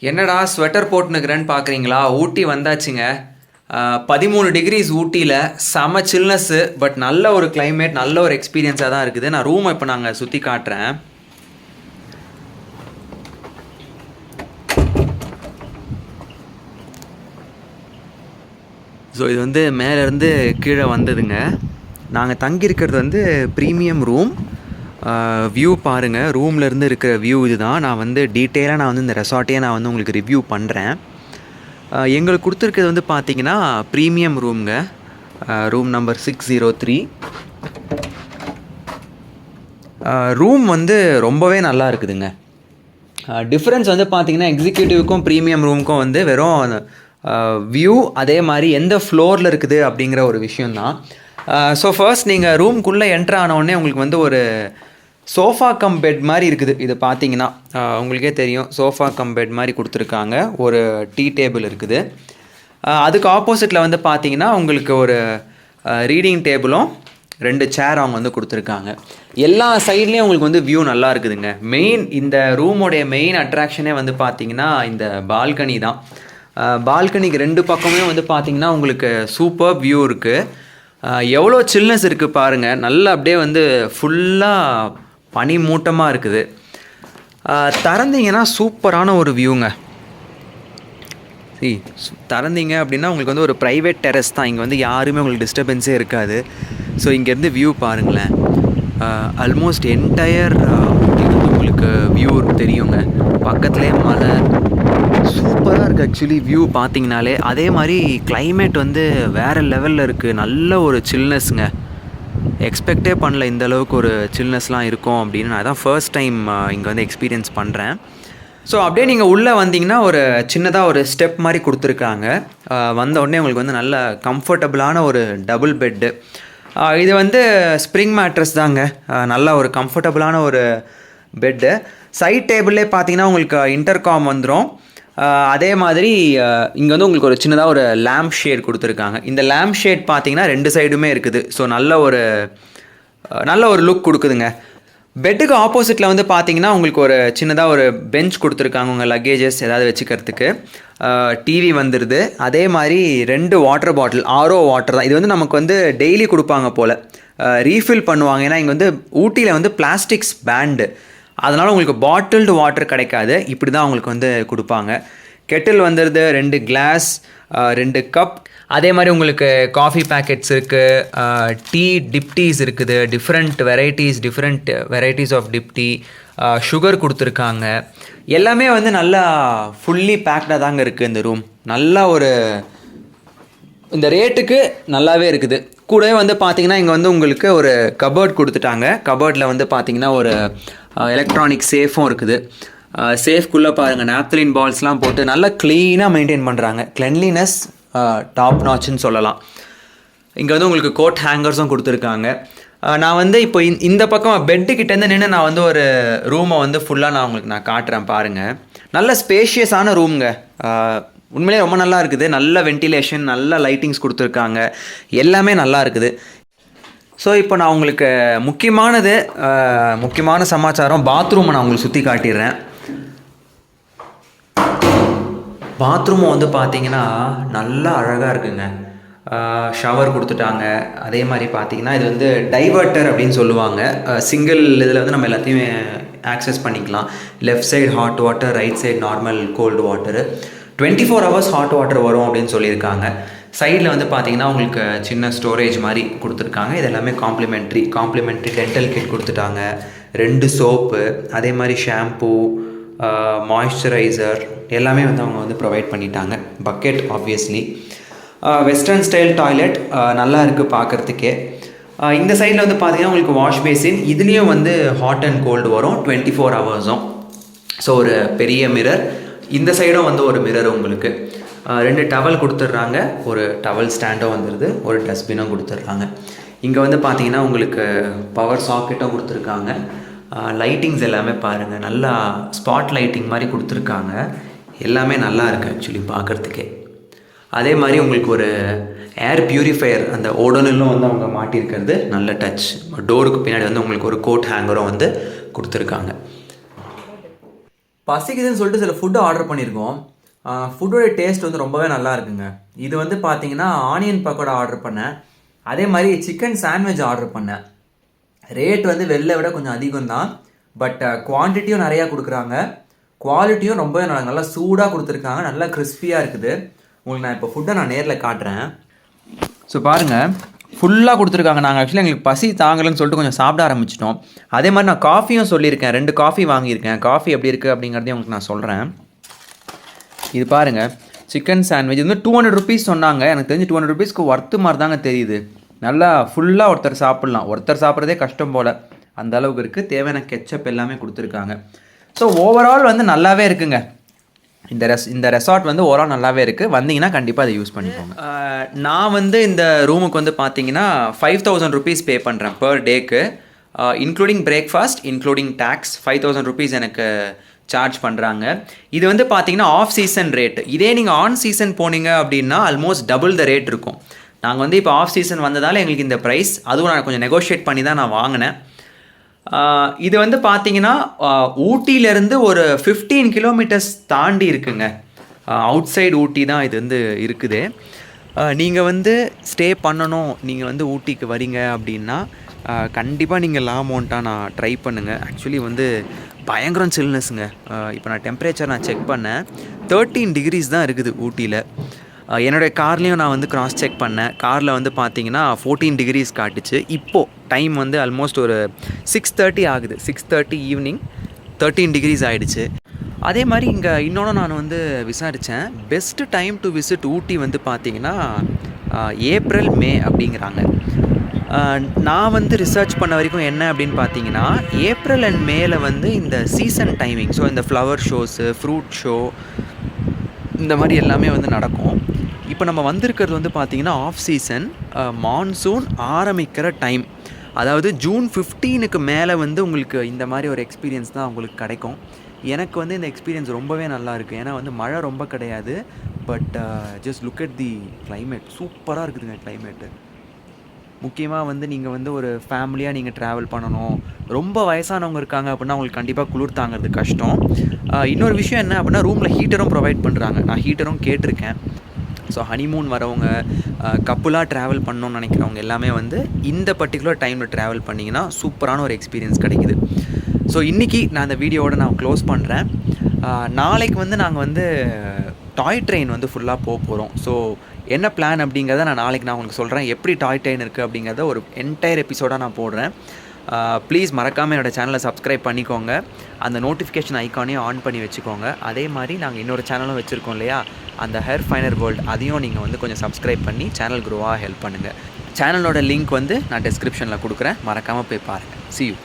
என்னடா ஸ்வெட்டர் போட்டுனுக்கிறேன்னு பார்க்குறீங்களா? ஊட்டி வந்தாச்சுங்க. 13 டிகிரிஸ் ஊட்டியில், செம சில்னஸ்ஸு. பட் நல்ல ஒரு கிளைமேட், நல்ல ஒரு எக்ஸ்பீரியன்ஸாக தான் இருக்குது. நான் ரூமை இப்போ நாங்கள் சுற்றி காட்டுறேன். ஸோ இது வந்து மேலேருந்து கீழே வந்ததுங்க. நாங்கள் தங்கியிருக்கிறது வந்து ப்ரீமியம் ரூம். வியூ பாருங்கள், ரூம்லேருந்து இருக்கிற வியூ இது தான். நான் வந்து டீட்டெயிலாக நான் வந்து இந்த ரெசார்ட்டையே நான் வந்து உங்களுக்கு ரிவ்யூ பண்ணுறேன். எங்களுக்கு கொடுத்துருக்கிறது வந்து பார்த்திங்கன்னா ப்ரீமியம் ரூம்ங்க. Room number 603. ரூம் வந்து ரொம்பவே நல்லா இருக்குதுங்க. டிஃப்ரென்ஸ் வந்து பார்த்திங்கன்னா எக்ஸிக்யூட்டிவ்க்கும் ப்ரீமியம் ரூமுக்கும் வந்து வெறும் வியூ, அதே மாதிரி எந்த ஃப்ளோரில் இருக்குது அப்படிங்கிற ஒரு விஷயந்தான். ஸோ ஃபர்ஸ்ட் நீங்கள் ரூம்குள்ளே என்ட்ரு ஆனவுடனே உங்களுக்கு வந்து ஒரு சோஃபா கம் பெட் மாதிரி இருக்குது. இது பார்த்தீங்கன்னா உங்களுக்கே தெரியும், சோஃபா கம் பெட் மாதிரி கொடுத்துருக்காங்க. ஒரு டீ டேபிள் இருக்குது. அதுக்கு ஆப்போசிட்டில் வந்து பார்த்தீங்கன்னா உங்களுக்கு ஒரு ரீடிங் டேபிளும் 2 சேர் அவங்க வந்து கொடுத்துருக்காங்க. எல்லா சைட்லேயும் உங்களுக்கு வந்து வியூ நல்லா இருக்குதுங்க. இந்த ரூமோடைய மெயின் அட்ராக்ஷனே வந்து பார்த்தீங்கன்னா இந்த பால்கனி தான். பால்கனிக்கு 2 பக்கமே வந்து பார்த்தீங்கன்னா உங்களுக்கு சூப்பர் வியூ இருக்குது. எவ்வளோ சில்னஸ் இருக்குது பாருங்கள். நல்லா அப்படியே வந்து ஃபுல்லாக பனி மூட்டமாக இருக்குது. திறந்தீங்கன்னா சூப்பரான ஒரு வியூங்க. திறந்தீங்க அப்படின்னா உங்களுக்கு வந்து ஒரு ப்ரைவேட் டெரஸ் தான். இங்கே வந்து யாருமே உங்களுக்கு டிஸ்டர்பன்ஸே இருக்காது. ஸோ இங்கேருந்து வியூ பாருங்களேன். ஆல்மோஸ்ட் என்டையர் உங்களுக்கு வியூ தெரியுங்க. பக்கத்துலேயே மலை, சூப்பராக இருக்குது ஆக்சுவலி வியூ பார்த்தீங்கனாலே. அதே மாதிரி கிளைமேட் வந்து வேறு லெவலில் இருக்குது. நல்ல ஒரு சில்னஸ்ங்க. எக்ஸ்பெக்டே பண்ணல இந்த அளவுக்கு ஒரு சில்னஸ்லாம் இருக்கும் அப்படின்னு. நான் தான் ஃபர்ஸ்ட் டைம் இங்கே வந்து எக்ஸ்பீரியன்ஸ் பண்ணுறேன். ஸோ அப்படியே நீங்கள் உள்ளே வந்தீங்கன்னா ஒரு சின்னதாக ஒரு ஸ்டெப் மாதிரி கொடுத்துருக்காங்க. வந்த உடனே உங்களுக்கு வந்து நல்ல கம்ஃபர்டபுளான ஒரு டபுள் பெட்டு. இது வந்து ஸ்ப்ரிங் மேட்ரஸ் தாங்க. நல்ல ஒரு கம்ஃபர்டபுளான ஒரு பெட்டு. சைட் டேபிள்லே பார்த்தீங்கன்னா உங்களுக்கு இன்டர்காம் வந்துடும். அதே மாதிரி இங்கே வந்து உங்களுக்கு ஒரு சின்னதாக ஒரு லேம்ப் ஷேட் கொடுத்துருக்காங்க. இந்த லேம்ப் ஷேட் பார்த்தீங்கன்னா 2 சைடுமே இருக்குது. ஸோ நல்ல ஒரு லுக் கொடுக்குதுங்க. பெட்டுக்கு ஆப்போசிட்டில் வந்து பார்த்தீங்கன்னா உங்களுக்கு ஒரு சின்னதாக ஒரு பெஞ்ச் கொடுத்துருக்காங்க உங்கள் லக்கேஜஸ் ஏதாவது வச்சுக்கிறதுக்கு. டிவி வந்துடுது. அதே மாதிரி 2 வாட்டர் பாட்டில், ஆரோ வாட்டர் தான். இது வந்து நமக்கு வந்து டெய்லி கொடுப்பாங்க போல், ரீஃபில் பண்ணுவாங்க. ஏன்னா இங்கே வந்து ஊட்டியில் வந்து பிளாஸ்டிக்ஸ் பேண்டு, அதனால் உங்களுக்கு பாட்டில்டு வாட்டர் கிடைக்காது. இப்படி தான் உங்களுக்கு வந்து கொடுப்பாங்க. கெட்டில் வந்துடுது, 2 கிளாஸ், 2 கப். அதே மாதிரி உங்களுக்கு காஃபி பேக்கெட்ஸ் இருக்குது. டீ டிப்டீஸ் இருக்குது. Different varieties of dip tea. Sugar கொடுத்துருக்காங்க. எல்லாமே வந்து நல்லா ஃபுல்லி பேக்டாக தாங்க இருக்குது இந்த ரூம். நல்லா ஒரு இந்த ரேட்டுக்கு நல்லாவே இருக்குது. கூடவே வந்து பார்த்திங்கன்னா இங்கே வந்து உங்களுக்கு ஒரு கபோர்ட் கொடுத்துட்டாங்க. கபோர்டில் வந்து பார்த்திங்கன்னா ஒரு எலக்ட்ரானிக் சேஃபும் இருக்குது. சேஃப்குள்ளே பாருங்கள், நாப்தலின் பால்ஸ்லாம் போட்டு நல்லா க்ளீனாக மெயின்டைன் பண்ணுறாங்க. கிளென்லினஸ் டாப் நாச்சுன்னு சொல்லலாம். இங்கே வந்து உங்களுக்கு கோட் ஹேங்கர்ஸும் கொடுத்துருக்காங்க. நான் வந்து இப்போ இந்த பக்கம் பெட்டுக்கிட்டேருந்து நின்று நான் வந்து ஒரு ரூமை வந்து ஃபுல்லாக நான் காட்டுறேன் பாருங்கள். நல்ல ஸ்பேஷியஸான ரூம்ங்க. உண்மையிலே ரொம்ப நல்லா இருக்குது. நல்ல வென்டிலேஷன், நல்ல லைட்டிங்ஸ் கொடுத்துருக்காங்க. எல்லாமே நல்லா இருக்குது. ஸோ இப்போ நான் உங்களுக்கு முக்கியமான சமாச்சாரம், பாத்ரூமை நான் உங்களுக்கு சுற்றி காட்டிடுறேன். பாத்ரூமை வந்து பார்த்தீங்கன்னா நல்லா அழகாக இருக்குங்க. ஷவர் கொடுத்துட்டாங்க. அதே மாதிரி பார்த்தீங்கன்னா இது வந்து டைவர்ட்டர் அப்படின்னு சொல்லுவாங்க. சிங்கிள் இதில் வந்து நம்ம எல்லாத்தையுமே ஆக்சஸ் பண்ணிக்கலாம். Left side hot water, right side normal cold water. 24 hours hot water வரும் அப்படின்னு சொல்லியிருக்காங்க. சைடில் வந்து பார்த்தீங்கன்னா உங்களுக்கு சின்ன ஸ்டோரேஜ் மாதிரி கொடுத்துருக்காங்க. இது எல்லாமே காம்ப்ளிமெண்ட்ரி டென்டல் கிட் கொடுத்துட்டாங்க. 2 சோப்பு, அதே மாதிரி ஷாம்பூ, மாய்ஸ்சரைசர் எல்லாமே வந்து அவங்க வந்து ப்ரொவைட் பண்ணிட்டாங்க. Bucket obviously. Western style toilet நல்லா இருக்குது பார்க்குறதுக்கே. இந்த சைடில் வந்து பார்த்தீங்கன்னா உங்களுக்கு வாஷ் பேசின். இதுலேயும் வந்து ஹாட் அண்ட் கோல்டு வரும் 24 hours. ஸோ ஒரு பெரிய மிரர். இந்த சைடும் வந்து ஒரு மிரர் உங்களுக்கு. 2 டவல் கொடுத்துட்றாங்க. ஒரு டவல் ஸ்டாண்டும் வந்துடுது. ஒரு டஸ்ட்பினும் கொடுத்துட்றாங்க. இங்கே வந்து பார்த்தீங்கன்னா உங்களுக்கு பவர் சாக்கெட்டும் கொடுத்துருக்காங்க. லைட்டிங்ஸ் எல்லாமே பாருங்கள், நல்லா ஸ்பாட் லைட்டிங் மாதிரி கொடுத்துருக்காங்க. எல்லாமே நல்லா இருக்குது ஆக்சுவலி பார்க்குறதுக்கே. அதே மாதிரி உங்களுக்கு ஒரு ஏர் பியூரிஃபையர், அந்த ஓடோனிலும் வந்து அவங்க மாட்டியிருக்கிறது நல்ல டச். டோருக்கு பின்னாடி வந்து உங்களுக்கு ஒரு கோட் ஹேங்கரும் வந்து கொடுத்துருக்காங்க. பசிக்குதுன்னு சொல்லிட்டு சில ஃபுட்டு ஆர்டர் பண்ணியிருக்கோம். ஃபுட்டோட டேஸ்ட் வந்து ரொம்பவே நல்லா இருக்குங்க. இது வந்து பார்த்தீங்கன்னா ஆனியன் பக்கோடா ஆர்டர் பண்ணேன். அதே மாதிரி சிக்கன் சாண்ட்விச் ஆர்டர் பண்ணேன். ரேட் வந்து வெளில விட கொஞ்சம் அதிகம் தான், பட் குவான்டிட்டியும் நிறையா கொடுக்குறாங்க, குவாலிட்டியும் ரொம்பவே நல்லா சூடாக கொடுத்துருக்காங்க, நல்லா கிறிஸ்பியாக இருக்குது. உங்களுக்கு நான் இப்போ ஃபுட்டை நான் நேரில் காட்டுறேன். ஸோ பாருங்கள், ஃபுல்லாக கொடுத்துருக்காங்க. நாங்கள் ஆக்சுவலி எங்களுக்கு பசி தாங்கலன்னு சொல்லிட்டு கொஞ்சம் சாப்பிட ஆரம்பிச்சிட்டோம். அதே மாதிரி நான் காஃபியும் சொல்லியிருக்கேன், 2 காஃபி வாங்கியிருக்கேன். காஃபி எப்படி இருக்குது அப்படிங்கிறதையும் உங்களுக்கு நான் சொல்கிறேன். இது பாருங்கள், சிக்கன் சாண்ட்விச் இது வந்து 200 ருபீஸ் சொன்னாங்க. எனக்கு தெரிஞ்சு 200 ருபீஸ்க்கு ஒர்த்து மாதிரி தாங்க தெரியுது. நல்லா ஃபுல்லாக ஒருத்தர் சாப்பிட்லாம். ஒருத்தர் சாப்பிட்றதே கஷ்டம் போல், அந்த அளவுக்கு இருக்குது. தேவையான கெச்சப் எல்லாமே கொடுத்துருக்காங்க. ஸோ ஓவரால் வந்து நல்லாவே இருக்குங்க. இந்த ரெசார்ட் வந்து ஓவரால் நல்லாவே இருக்குது. வந்தீங்கன்னா கண்டிப்பாக அதை யூஸ் பண்ணிக்கோங்க. நான் வந்து இந்த ரூமுக்கு வந்து பார்த்தீங்கன்னா 5000 ருபீஸ் பே பண்ணுறேன் பர் டேக்கு, including breakfast, including tax. 5000 rupees எனக்கு சார்ஜ் பண்ணுறாங்க. இது வந்து பார்த்தீங்கன்னா ஆஃப் சீசன் ரேட். இதே நீங்கள் ஆன் சீசன் போனீங்க அப்படின்னா ஆல்மோஸ்ட் டபுள் த ரேட் இருக்கும். நாங்கள் வந்து இப்போ ஆஃப் சீசன் வந்ததால் எங்களுக்கு இந்த ப்ரைஸ், அதுவும் நான் கொஞ்சம் நெகோஷியேட் பண்ணி தான் நான் வாங்கினேன். இது வந்து பார்த்தீங்கன்னா ஊட்டியிலேருந்து ஒரு 15 கிலோமீட்டர்ஸ் தாண்டி இருக்குங்க. அவுட் சைடு ஊட்டி தான் இது வந்து இருக்குது. நீங்கள் வந்து ஸ்டே பண்ணணும், நீங்கள் வந்து ஊட்டிக்கு வரீங்க அப்படின்னா கண்டிப்பாக நீங்கள் லாமௌண்ட்டாக நான் ட்ரை பண்ணுங்கள். ஆக்சுவலி வந்து பயங்கரம் சில்னஸ்ங்க. இப்போ நான் டெம்பரேச்சர் நான் செக் பண்ணேன், 13 டிகிரிஸ் தான் இருக்குது ஊட்டியில். என்னுடைய கார்லேயும் நான் வந்து கிராஸ் செக் பண்ணேன். காரில் வந்து பார்த்தீங்கன்னா 14 டிகிரிஸ் காட்டுச்சு. இப்போது டைம் வந்து ஆல்மோஸ்ட் ஒரு 6:30 ஆகுது. 6:30 ஈவினிங் 13 டிகிரிஸ் ஆகிடுச்சு. அதே மாதிரி இங்கே இன்னொன்று நான் வந்து விசாரித்தேன். பெஸ்ட்டு டைம் டு விசிட் ஊட்டி வந்து பார்த்தீங்கன்னா ஏப்ரல் மே அப்படிங்கிறாங்க. நான் வந்து ரிசர்ச் பண்ண வரைக்கும் என்ன அப்படின்னு பார்த்தீங்கன்னா, ஏப்ரல் அண்ட் மேல வந்து இந்த சீசன் டைமிங், ஸோ இந்த ஃப்ளவர் ஷோஸு, ஃப்ரூட் ஷோ, இந்த மாதிரி எல்லாமே வந்து நடக்கும். இப்போ நம்ம வந்திருக்கிறது வந்து பார்த்திங்கன்னா ஆஃப் சீசன், மான்சூன் ஆரம்பிக்கிற டைம். அதாவது ஜூன் 15க்கு மேலே வந்து உங்களுக்கு இந்த மாதிரி ஒரு எக்ஸ்பீரியன்ஸ் தான் உங்களுக்கு கிடைக்கும். எனக்கு வந்து இந்த எக்ஸ்பீரியன்ஸ் ரொம்பவே நல்லா இருக்குது. ஏன்னா வந்து மழை ரொம்ப கிடையாது, but just look at the climate. சூப்பராக இருக்குதுங்க கிளைமேட்டு. முக்கியமாக வந்து நீங்கள் வந்து ஒரு ஃபேமிலியாக நீங்கள் ட்ராவல் பண்ணணும், ரொம்ப வயசானவங்க இருக்காங்க அப்படின்னா அவங்களுக்கு கண்டிப்பாக குளிர் தாங்கிறது கஷ்டம். இன்னொரு விஷயம் என்ன அப்படின்னா, ரூமில் ஹீட்டரும் ப்ரொவைட் பண்ணுறாங்க. நான் ஹீட்டரும் கேட்டிருக்கேன். ஸோ ஹனிமூன் வரவங்க, கப்புலாக ட்ராவல் பண்ணணும்னு நினைக்கிறவங்க எல்லாமே வந்து இந்த பர்டிகுலர் டைமில் ட்ராவல் பண்ணிங்கன்னா சூப்பரான ஒரு எக்ஸ்பீரியன்ஸ் கிடைக்குது. ஸோ இன்றைக்கி நான் அந்த வீடியோவோட நான் க்ளோஸ் பண்ணுறேன். நாளைக்கு வந்து நாங்கள் வந்து டாய் ட்ரெயின் வந்து ஃபுல்லாக போக போகிறோம். ஸோ என்ன பிளான் அப்படிங்கிறத நான் நாளைக்கு நான் உங்களுக்கு சொல்கிறேன். எப்படி டாய் ட்ரெயின் இருக்குது அப்படிங்கிறத ஒரு என்டையர் எபிசோடாக நான் போடுறேன். ப்ளீஸ் மறக்காமல் என்னோடய சேனலை சப்ஸ்கிரைப் பண்ணிக்கோங்க. அந்த நோட்டிஃபிகேஷன் ஐக்கானையும் ஆன் பண்ணி வச்சுக்கோங்க. அதே மாதிரி நாங்கள் இன்னொரு சேனலும் வச்சுருக்கோம் இல்லையா, அந்த ஹேர் ஃபைனர் வேர்ல்டு, அதையும் நீங்கள் வந்து கொஞ்சம் சப்ஸ்கிரைப் பண்ணி சேனல் க்ரோவாக ஹெல்ப் பண்ணுங்கள். சேனலோட லிங்க் வந்து நான் டிஸ்கிரிப்ஷனில் கொடுக்குறேன், மறக்காமல் போய் பாருங்கள். See you.